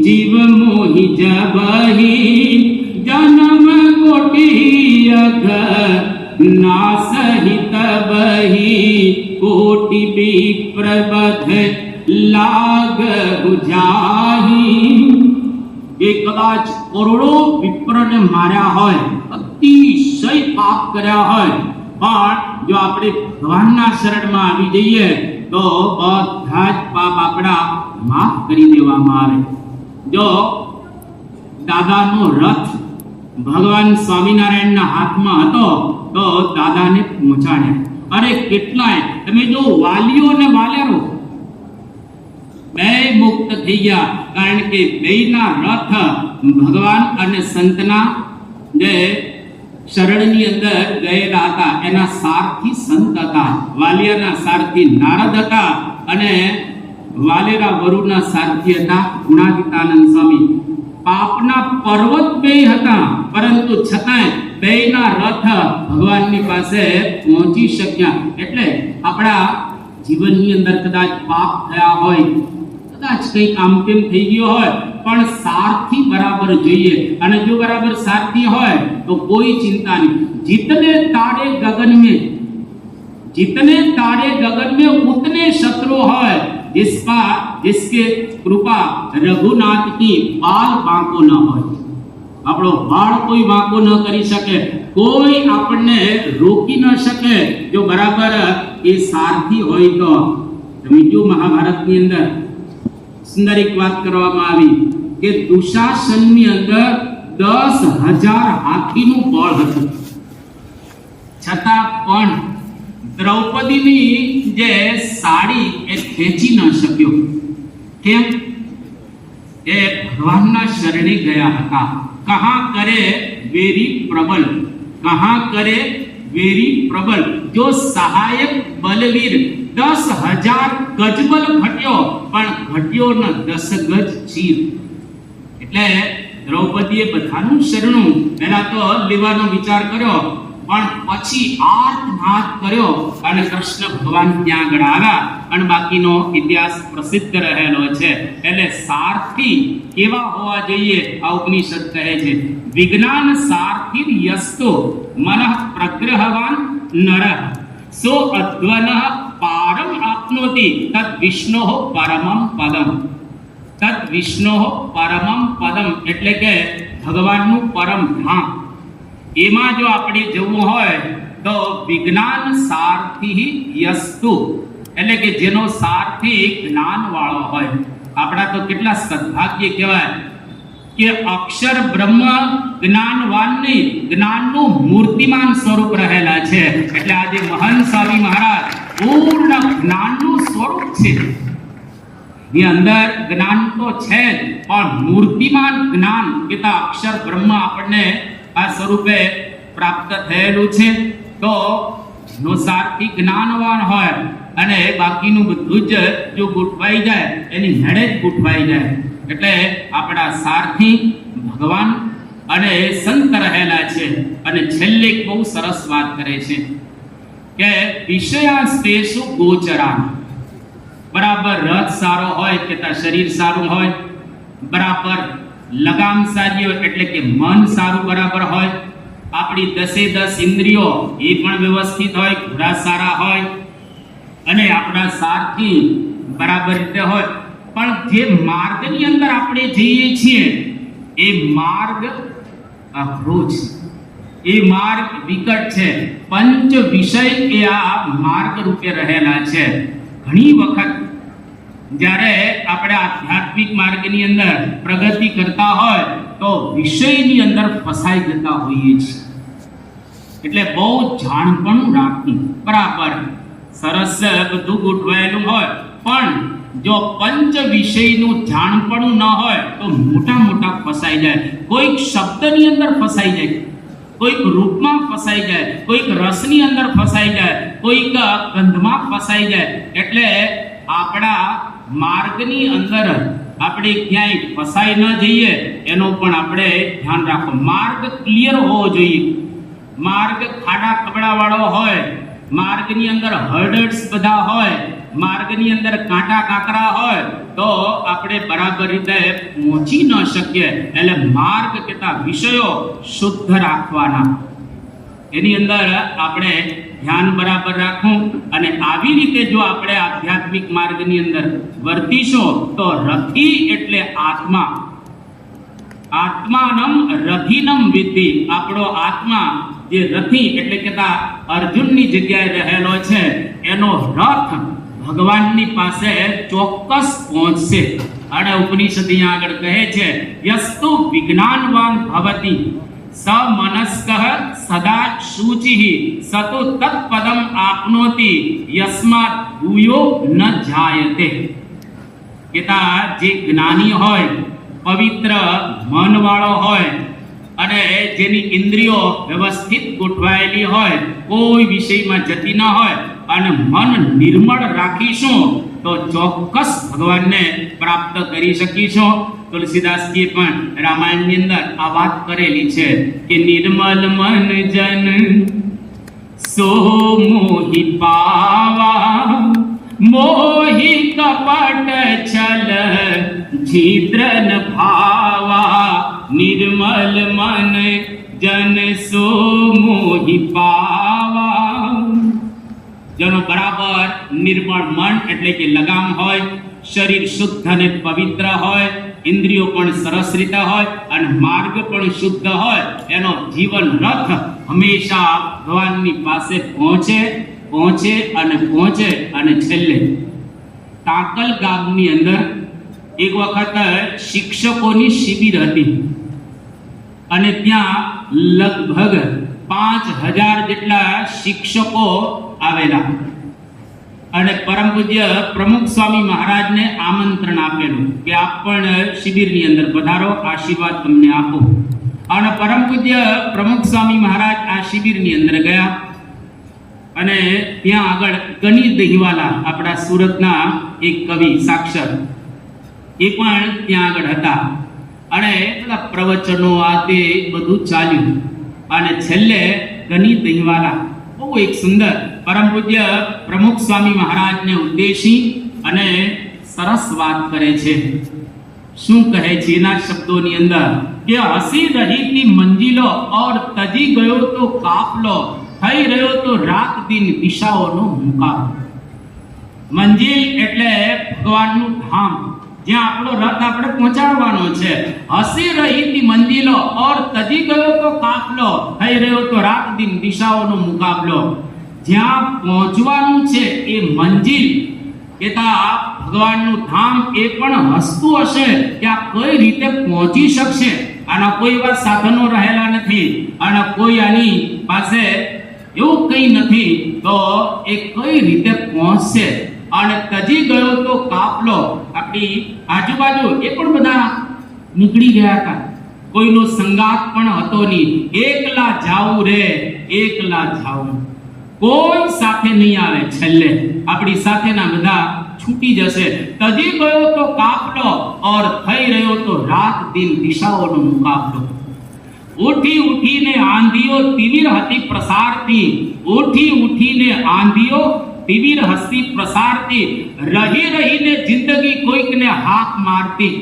જીવ મોહી જબહી જન્મ કોટી અઘ નાસહિ તબહી કોટી વિપ્ર બધ લાગહુ જાહી. એ કદાચ કરોડો વિપ્રને માર્યા હોય, અતિશય પાપ કર્યા હોય, પણ જો આપણે ભગવાનના શરણમાં આવી જઈએ તો બધા જ પાપ આપણા માફ કરી દેવામાં આવે. જો દાદાનો રથ ભગવાન સ્વામિનારાયણના હાથમાં હતો તો દાદાને પહોંચાડ્યા. અરે કેટલાય, તમે જો વાલીઓ અને વાલેરો બે મુક્ત થઈ ગયા, કારણ કે બેયના રથ ભગવાન અને સંતના જે શરણની અંદર ગયેલા હતા એના સારથી સંત હતા. વાલિયાના સારથી નારદ હતા અને વાલેરા વરુના સારથી હતા ગુણાતીતાનંદ સ્વામી. પાપના પર્વત બે હતા, પરંતુ છતાંય બેયના રથ ભગવાનની પાસે પહોંચી શક્યા. એટલે આપણા જીવનની અંદર કદાચ પાપ થયા હોય, કદાચ કંઈક આમ તેમ થઈ ગયો હોય, પણ સારથી બરાબર જોઈએ. અને જો બરાબર સારથી હોય તો કોઈ ચિંતા નહીં. જીતને તારે ગગન में, जितने तारे गगन में उतने शत्रु है, जिसके कृपा रघुनाथ की बाल बांको न હોય. આપણો બાળ કોઈ વાંકો ન કરી શકે, કોઈ આપણને રોકી ન શકે જો બરાબર એ સારથી હોય તો. બીજું મહાભારતની અંદર સુંદર એક વાત કરવામાં આવી કે દુશાસનની અંદર 10,000 હાથીનું બળ હતું, છતાં પણ દ્રૌપદીની જે સાડી એ ખેંચી ન શક્યો. કેમ? એ ભગવાનના શરણે ગયા હતા. કહા કરે વેરી પ્રબલ, કહા કરે વેરી પ્રબલ. જો સહાયક બલવીર 10,000 ગજબલ ઘટ્યો, પણ ઘટ્યો ન 10 ગજ ચીર. એટલે દ્રૌપદીએ બધાનું શરણું પહેલા તો લેવાનો વિચાર કર્યો, પણ પછી આર્તનાદ કર્યો અને કૃષ્ણ ભગવાન ત્યાં આગળ આવ્યા. અને બાકીનો ઇતિહાસ પ્રસિદ્ધ રહેલો છે. એટલે સારથી કેવા હોવા જોઈએ આ ઉપનિષદ કહે છે, વિજ્ઞાન સારથી યસ્તો મનઃ પ્રગ્રહવાન નરઃ સો અધ્વનઃ પારમ આપનોતિ તદ વિષ્ણોઃ પરમં પદમ. તદ વિષ્ણોઃ પરમં પદમ એટલે કે ભગવાનનું પરમ ધામ. એમાં જો આપણે જવું હોય તો વિજ્ઞાન સારથી યસ્તુ એટલે કે જેનો સારથી જ્ઞાન વાળો હોય. આપણા તો કેટલા સદભાગ્ય કહેવાય કે અક્ષર બ્રહ્મ જ્ઞાનવાનની જ્ઞાનનું મૂર્તિમાન સ્વરૂપ રહેલા છે. એટલે આજે મહંત સ્વામી મહારાજ પૂર્ણ જ્ઞાનનું સ્વરૂપ છે. ની અંદર જ્ઞાન તો છે જ, પણ મૂર્તિમાન જ્ઞાન કે અક્ષર બ્રહ્મ આપણને આ સ્વરૂપે પ્રાપ્ત થયેલું છે. તો નો સારથી જ્ઞાનવાન હોય અને બાકીનું બધું જ જો ગોઠવાઈ જાય એની હેડે જ ગોઠવાઈ જાય. એટલે આપણા સારથી ભગવાન અને સંત રહેલા છે. અને છેલ્લે એક બહુ સરસ વાત કરે છે કે વિષયાસ્તેષુ ગોચરા, બરાબર રથ સારો હોય કે શરીર સારું હોય, બરાબર લગામ સારી હોય એટલે કે મન સારું બરાબર હોય, આપણી 10 ઇન્દ્રિયો એ પણ વ્યવસ્થિત હોય, ઘોડા સારા હોય અને આપણા સારથી બરાબર રીતે હોય, પણ જે માર્ગની અંદર આપણે જઈએ છીએ એ માર્ગ અઘરો છે, એ માર્ગ વિકટ છે. પંચ વિષય એ આ માર્ગ રૂપે રહેલા છે. ઘણી વખત જ્યારે આપણે આધ્યાત્મિક માર્ગની અંદર પ્રગતિ કરતા હોય તો વિષયની અંદર ફસાઈ જતા હોઈએ છીએ. એટલે બહુ જાણપણું રાખવું, બરાબર સરસ બધું ગોઠવાયેલું હોય, પણ જો પંચ વિષયનું જાણપણું ન હોય તો મોટા ફસાઈ જાય. કોઈક શબ્દની અંદર ફસાઈ જાય, કોઈક રૂપમાં ફસાઈ જાય, કોઈક રસની અંદર ફસાઈ જાય, કોઈક ગંધમાં ફસાઈ જાય. એટલે આપણા માર્ગની અંદર આપણે ક્યાંય ફસાઈ ન જઈએ એનો પણ આપણે ધ્યાન રાખો. માર્ગ ક્લિયર હોવો જોઈએ. માર્ગ ખાડા ખબડા વાળો હોય, માર્ગની અંદર હર્ડર્સ બધા હોય, માર્ગની અંદર કાંટા કાંકરા હોય તો આપણે બરાબર રીતે પહોંચી ન શકીએ. એટલે માર્ગ કેતા વિષયો શુદ્ધ રાખવાના, એની અંદર આપણે ધ્યાન બરાબર રાખવું. અને આવી રીતે જો આપણે આધ્યાત્મિક માર્ગની અંદર વર્તીશું તો રથી એટલે આત્મા, આત્માનમ રથિનમ વિદ્ધિ, આપણો આત્મા જે રથી એટલે કે અર્જુનની જગ્યાએ રહેલો છે એનો રથ ભગવાનની પાસે ચોક્કસ પહોંચશે. અને ઉપનિષદ અહીંયા આગળ કહે છે યસ્તુ વિજ્ઞાનવાન ભવતિ સમનસ્કઃ સદા શુચિઃ સતો તત્પદમ આપનોતિ યસ્માત ભૂયો ન જાયતે. કેતા જે જ્ઞાની હોય, પવિત્ર મન વાળો હોય અને જેની ઇન્દ્રિયો વ્યવસ્થિત ગોઠવાયેલી હોય, કોઈ વિષયમાં જતી ન હોય અને મન નિર્મળ રાખીશું તો ચોક્કસ ભગવાનને પ્રાપ્ત કરી શકીશું. તુલસીદાસજી પણ રામાયણની અંદર આ વાત કરેલી છે કે નિર્મલ મન જન સો મોહી પાવા, મોહી કપટ છલ છિદ્રન ભાવા, નિર્મલ મન જન સો મોહી પાવા. જેનો બરાબર નિર્મળ મન એટલે કે લગામ હોય, શરીર શુદ્ધ અને પવિત્ર હોય, ઇન્દ્રિયો પણ સરસ રીતે હોય અને માર્ગ પણ શુદ્ધ હોય, એનો જીવન રથ હંમેશા ભગવાનની પાસે પહોંચે અને છેલ્લે તાકલ ગામની અંદર એક વખત શિક્ષકોની શિબિર હતી અને ત્યાં લગભગ 5000 જેટલા શિક્ષકો આવેલા અને પરમ પૂજ્ય પ્રમુખ સ્વામી મહારાજને આમંત્રણ આપેલું કે આપ પણ શિબિરની અંદર પધારો, આશીર્વાદ તમને આપો. અને પરમ પૂજ્ય પ્રમુખ સ્વામી મહારાજ આ શિબિરની અંદર ગયા અને ત્યાં આગળ ગની દહીવાલા, આપણા સુરતના એક કવિ સાક્ષર, એ પણ ત્યાં આગળ હતા અને બધા પ્રવચનો આ તે બધું ચાલ્યું. અને છેલ્લે ગની દહીવાલા બહુ એક સુંદર પરમ પૂજ્ય પ્રમુખ સ્વામી મહારાજને ઉદ્દેશી અને સરસ વાત કરે છે. શું કહે છે એના શબ્દોની અંદર કે હસી રહીતી મંજિલો ઓર તજી ગયો તો કાફલો, થઈ રહ્યો તો રાત દિન દિશાઓનો મુકાબલો. મંજિલ એટલે ભગવાનનું ધામ, જ્યાં આપણો રથ આપણે પહોંચાડવાનો છે. હસી રહીતી મંજિલો ઓર તજી ગયો તો કાફલો, થઈ રહ્યો તો રાત દિન દિશાઓનો મુકાબલો. જ્યાં પહોંચવાનું છે એ મંજિલ કેતા ભગવાનનું ધામ એ પણ હસતું હશે કે આ કઈ રીતે પહોંચી શકશે. આના કોઈ એવા સાધનો રહેલા નથી અને કોઈ આની પાસે એવું કંઈ નથી, તો એ કઈ રીતે પહોંચશે. અને તજી ગયો તો કાફલો, આપણી આજુબાજુ એ પણ બધા નીકળી ગયા હતા, કોઈનો સંગાત પણ હતો નહીં. એકલા જાવું રે એકલા જાવું, કોઈ સાથે નહીં આવે. છેલ્લે આપણી સાથેના બધા છૂટી જશે. તજી ગયો તો કાફલો ઓર થઈ રહ્યો તો રાત દિન દિશાઓનો મુકાબલો. ઉઠી ઉઠીને આંધીઓ તિમિર હતી પ્રસારતી, ઉઠી ઉઠીને આંધીઓ તિમિર હસ્તી પ્રસારતી, રહી રહીને જિંદગી કોઈકને હાક મારતી,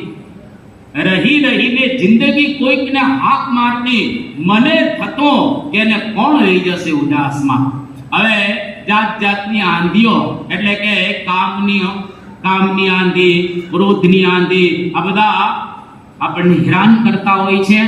રહી રહીને જિંદગી કોઈકને હાક મારતી, મને થતો કે એને કોણ લઈ જશે ઉદાસમાં. હવે જાત જાતની આંધીઓ એટલે કે કામની આંધી, ક્રોધની આંધી, આ બધા આપણને હેરાન કરતા હોય છે.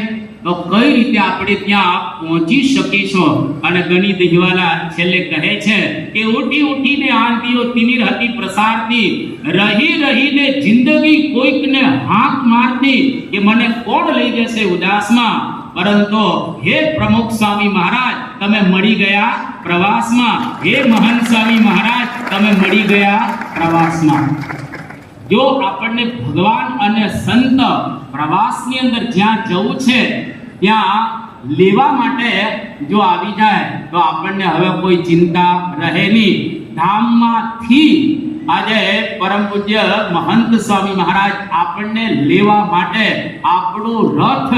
તો કઈ રીતે આપણે ત્યાં પહોંચી શકીશું? અને ગણિત દિવાલા છેલ્લે કહે છે કે ઉઠી ઉઠીને આંધીઓ તિમિર હતી પ્રસારતી, રહી રહીને જિંદગી કોઈકને હાક મારતી કે મને કોણ લઈ જશે ઉદાસમાં. પરંતુ હે પ્રમુખ સ્વામી મહારાજ, તમે મળી ગયા પ્રવાસમાં. હે મહંત સ્વામી મહારાજ, તમે મળી ગયા પ્રવાસમાં. જો આપણને ભગવાન અને સંત પ્રવાસની અંદર જ્યાં જવું છે ત્યાં લેવા માટે જો આવી જાય તો આપણને હવે કોઈ ચિંતા રહે નહીં. ધામમાંથી આજે પરમ પૂજ્ય મહંત સ્વામી મહારાજ આપણને લેવા માટે આપણું રથ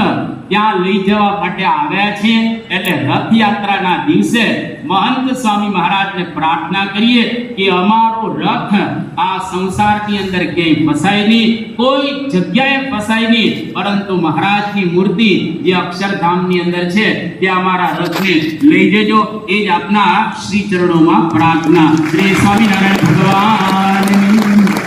ત્યાં લઈ જવા માટે આવ્યા છે. એટલે રથયાત્રાના દિવસે મહંત સ્વામી મહારાજને પ્રાર્થના કરીએ કે અમારો રથ આ સંસારની અંદર ક્યાંય ફસાય નહીં, કોઈ જગ્યાએ ફસાય નહીં, પરંતુ મહારાજની મૂર્તિ જે અક્ષરધામની અંદર છે ત્યાં અમારા રથને લઈ જજો. એ જ આપના શ્રી ચરણોમાં પ્રાર્થના. શ્રી સ્વામિનારાયણ ભગવાન.